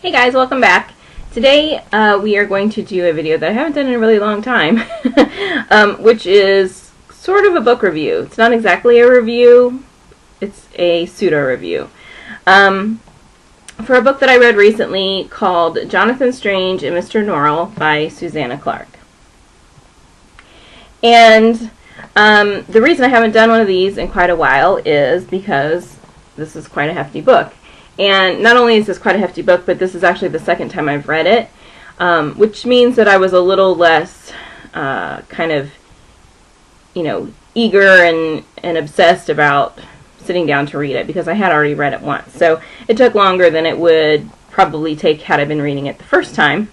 Hey guys, welcome back. Today we are going to do a video that I haven't done in a really long time, which is sort of a book review. It's not exactly a review, it's a pseudo-review. For a book that I read recently called Jonathan Strange Mr Norrell by Susanna Clarke. And the reason I haven't done one of these in quite a while is because this is quite a hefty book. And not only is this quite a hefty book, but this is actually the second time I've read it, which means that I was a little less kind of, eager and obsessed about sitting down to read it, because I had already read it once. So it took longer than it would probably take had I been reading it the first time.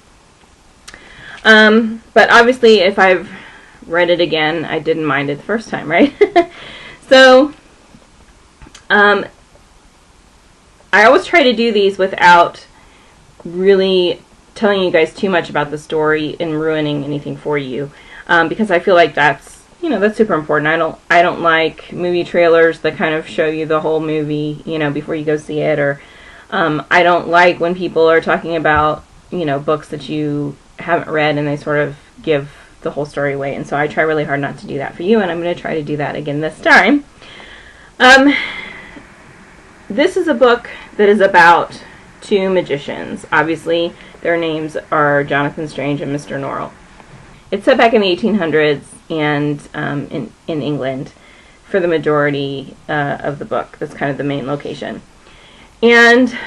But obviously, if I've read it again, I didn't mind it the first time, right? So, I always try to do these without really telling you guys too much about the story and ruining anything for you, because I feel like that's super important. I don't like movie trailers that kind of show you the whole movie, before you go see it, or I don't like when people are talking about books that you haven't read and they sort of give the whole story away. And so I try really hard not to do that for you, and I'm going to try to do that again this time. This is a book that is about two magicians. Obviously, their names are Jonathan Strange and Mr Norrell. It's set back in the 1800s and in England for the majority of the book. That's kind of the main location. And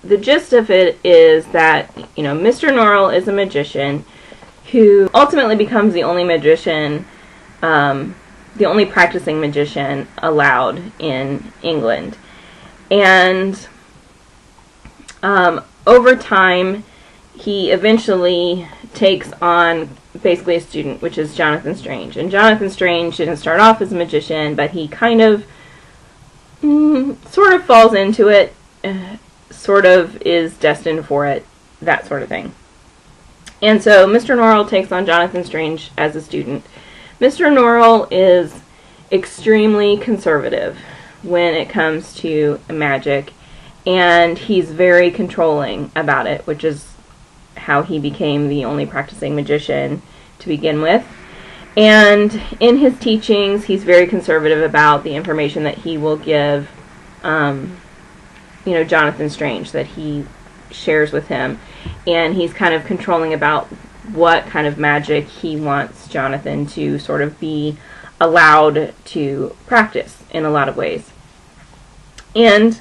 the gist of it is that, Mr Norrell is a magician who ultimately becomes the only magician, the only practicing magician allowed in England. And over time, he eventually takes on basically a student, which is Jonathan Strange. And Jonathan Strange didn't start off as a magician, but he kind of sort of falls into it, sort of is destined for it, that sort of thing. And so Mr. Norrell takes on Jonathan Strange as a student. Mr. Norrell is extremely conservative when it comes to magic, and he's very controlling about it, which is how he became the only practicing magician to begin with. And in his teachings, he's very conservative about the information that he will give, Jonathan Strange, that he shares with him. And he's kind of controlling about what kind of magic he wants Jonathan to sort of be allowed to practice in a lot of ways. And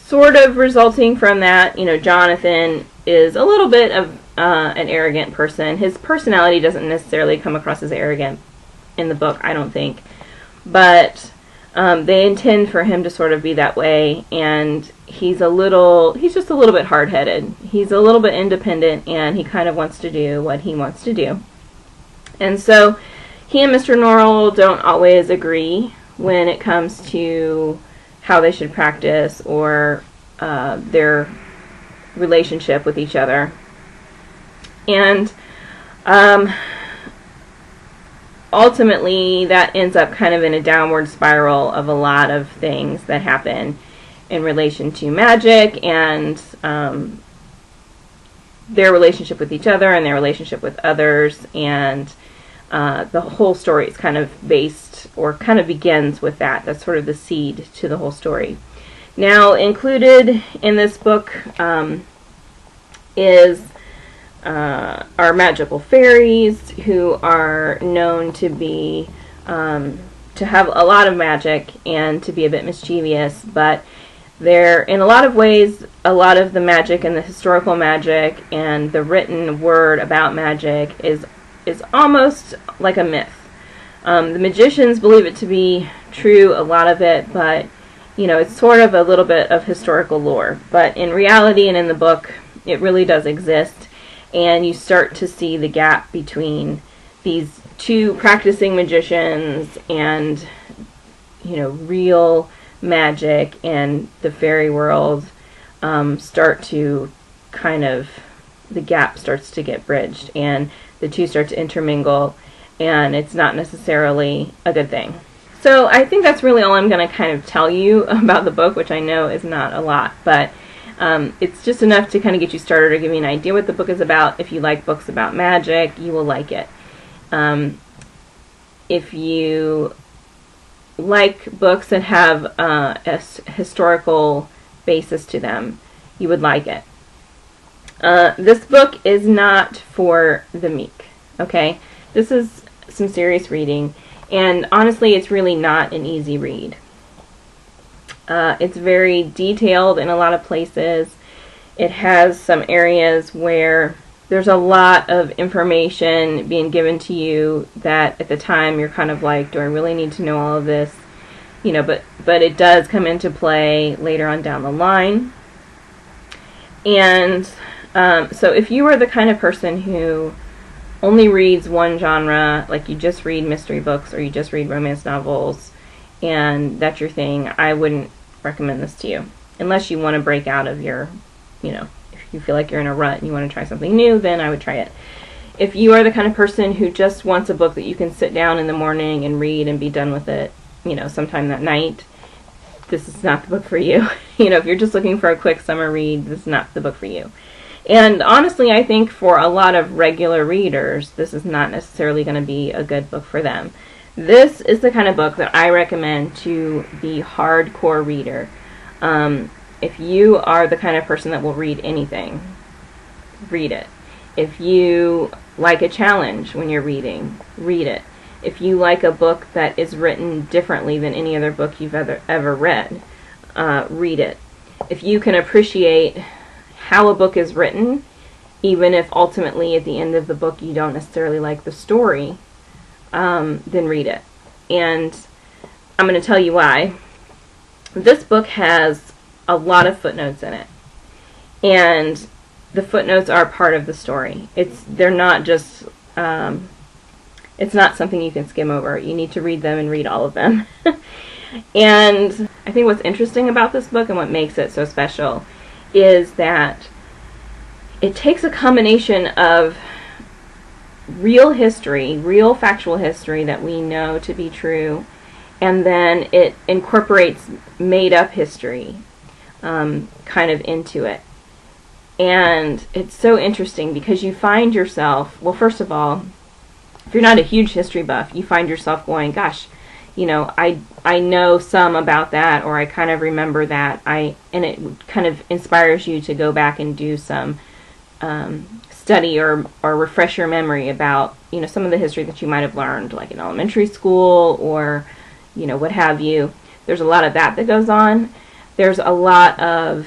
sort of resulting from that, Jonathan is a little bit of an arrogant person. His personality doesn't necessarily come across as arrogant in the book, I don't think. But they intend for him to sort of be that way, and he's just a little bit hard-headed. He's a little bit independent, and he kind of wants to do what he wants to do. And so he and Mr. Norrell don't always agree when it comes to how they should practice or their relationship with each other. And ultimately, that ends up kind of in a downward spiral of a lot of things that happen in relation to magic and their relationship with each other and their relationship with others. And the whole story is kind of based, or kind of begins with that. That's sort of the seed to the whole story. Now, included in this book is our magical fairies, who are known to be to have a lot of magic and to be a bit mischievous, but they're, in a lot of ways, a lot of the magic and the historical magic and the written word about magic is almost like a myth. The magicians believe it to be true, a lot of it, but it's sort of a little bit of historical lore. But in reality and in the book, it really does exist, and you start to see the gap between these two practicing magicians and real magic and the fairy world start to kind of, the gap starts to get bridged, and the two start to intermingle, and it's not necessarily a good thing. So I think that's really all I'm going to kind of tell you about the book, which I know is not a lot, but it's just enough to kind of get you started or give you an idea what the book is about. If you like books about magic, you will like it. If you like books that have a historical basis to them, you would like it. This book is not for the meek, okay? This is some serious reading, and honestly, it's really not an easy read. It's very detailed in a lot of places. It has some areas where there's a lot of information being given to you that at the time you're kind of like, do I really need to know all of this? You know, but it does come into play later on down the line. And so if you are the kind of person who only reads one genre, like you just read mystery books or you just read romance novels, and that's your thing, I wouldn't recommend this to you. Unless you want to break out of your, you know, if you feel like you're in a rut and you want to try something new, then I would try it. If you are the kind of person who just wants a book that you can sit down in the morning and read and be done with it, you know, sometime that night, this is not the book for you. You know, if you're just looking for a quick summer read, this is not the book for you. And honestly, I think for a lot of regular readers, this is not necessarily going to be a good book for them. This is the kind of book that I recommend to the hardcore reader. If you are the kind of person that will read anything, read it. If you like a challenge when you're reading, read it. If you like a book that is written differently than any other book you've ever read, read it. If you can appreciate how a book is written, even if ultimately at the end of the book you don't necessarily like the story, then read it. And I'm going to tell you why. This book has a lot of footnotes in it, and the footnotes are part of the story. They're not just it's not something you can skim over. You need to read them and read all of them. And I think what's interesting about this book and what makes it so special is that it takes a combination of real history, real factual history that we know to be true, and then it incorporates made-up history kind of into it. And it's so interesting because you find yourself, well, first of all, if you're not a huge history buff, you find yourself going, gosh, you know, I know some about that, or I kind of remember that, and it kind of inspires you to go back and do some study or refresh your memory about, you know, some of the history that you might have learned, like in elementary school or, you know, what have you. There's a lot of that goes on. There's a lot of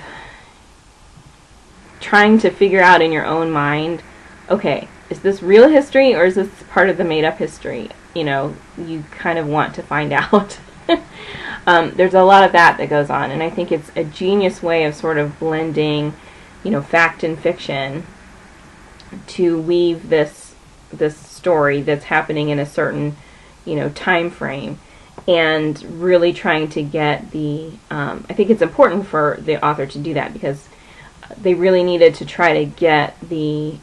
trying to figure out in your own mind, okay, is this real history or is this part of the made-up history? You know, you kind of want to find out. There's a lot of that goes on, and I think it's a genius way of sort of blending, you know, fact and fiction to weave this story that's happening in a certain, you know, time frame, and really trying to get the I think it's important for the author to do that because they really needed to try to get the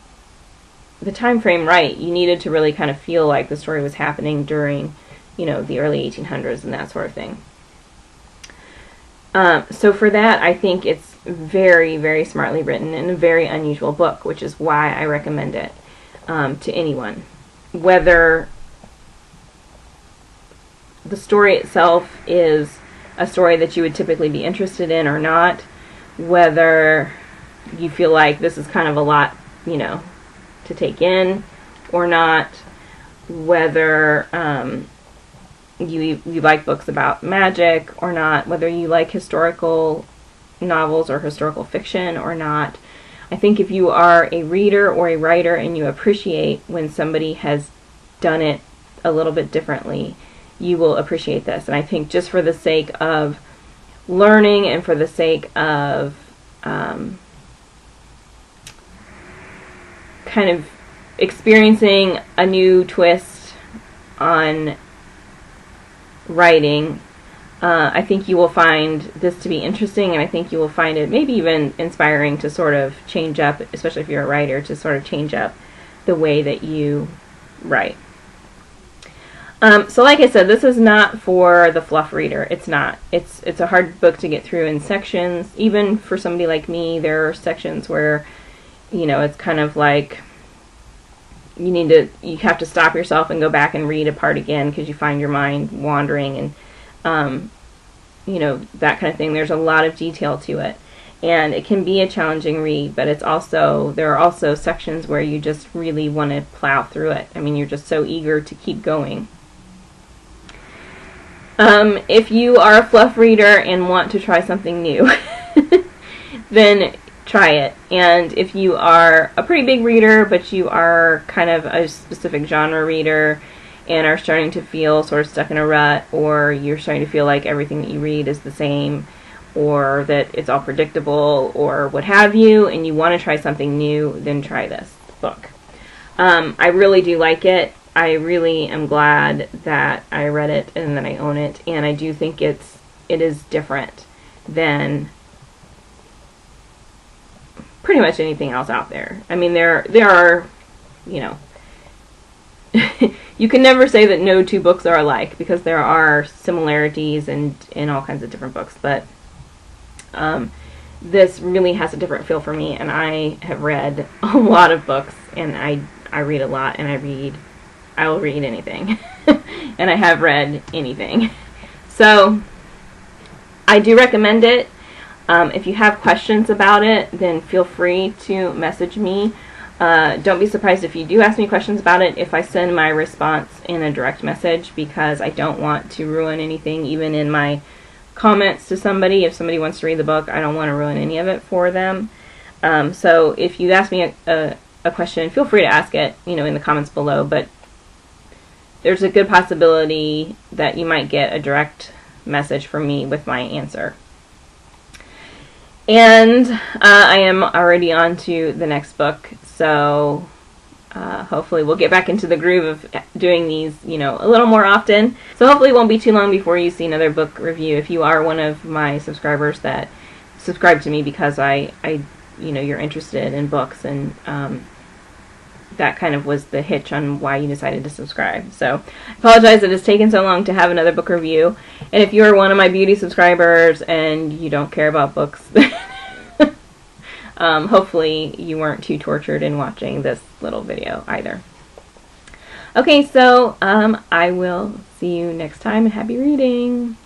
time frame right. You needed to really kind of feel like the story was happening during, you know, the early 1800s and that sort of thing. So for that, I think it's very, very smartly written and a very unusual book, which is why I recommend it to anyone. Whether the story itself is a story that you would typically be interested in or not, whether you feel like this is kind of a lot, you know, to take in or not, whether you like books about magic or not, whether you like historical novels or historical fiction or not. I think if you are a reader or a writer and you appreciate when somebody has done it a little bit differently, you will appreciate this. And I think just for the sake of learning and for the sake of kind of experiencing a new twist on writing, I think you will find this to be interesting, and I think you will find it maybe even inspiring to sort of change up, especially if you're a writer, to sort of change up the way that you write. So like I said, this is not for the fluff reader. It's not. It's a hard book to get through in sections. Even for somebody like me, there are sections where, you know, it's kind of like you have to stop yourself and go back and read a part again because you find your mind wandering and, you know, that kind of thing. There's a lot of detail to it. And it can be a challenging read, but there are also sections where you just really want to plow through it. I mean, you're just so eager to keep going. If you are a fluff reader and want to try something new, then try it. And if you are a pretty big reader, but you are kind of a specific genre reader and are starting to feel sort of stuck in a rut, or you're starting to feel like everything that you read is the same, or that it's all predictable, or what have you, and you want to try something new, then try this book. I really do like it. I really am glad that I read it and that I own it, and I do think it is different than pretty much anything else out there. I mean, there are, you know, you can never say that no two books are alike, because there are similarities in all kinds of different books, but this really has a different feel for me, and I have read a lot of books, and I read a lot, and I will read anything, and I have read anything. So I do recommend it. If you have questions about it, then feel free to message me. Don't be surprised if you do ask me questions about it if I send my response in a direct message, because I don't want to ruin anything, even in my comments to somebody. If somebody wants to read the book, I don't want to ruin any of it for them. So if you ask me a question, feel free to ask it, you know, in the comments below, but there's a good possibility that you might get a direct message from me with my answer. And I am already on to the next book, so hopefully we'll get back into the groove of doing these, you know, a little more often. So hopefully it won't be too long before you see another book review. If you are one of my subscribers that subscribe to me because I you know, you're interested in books, and that kind of was the hitch on why you decided to subscribe. So I apologize that it's taken so long to have another book review. And if you're one of my beauty subscribers and you don't care about books, hopefully you weren't too tortured in watching this little video either. Okay, so I will see you next time, and happy reading!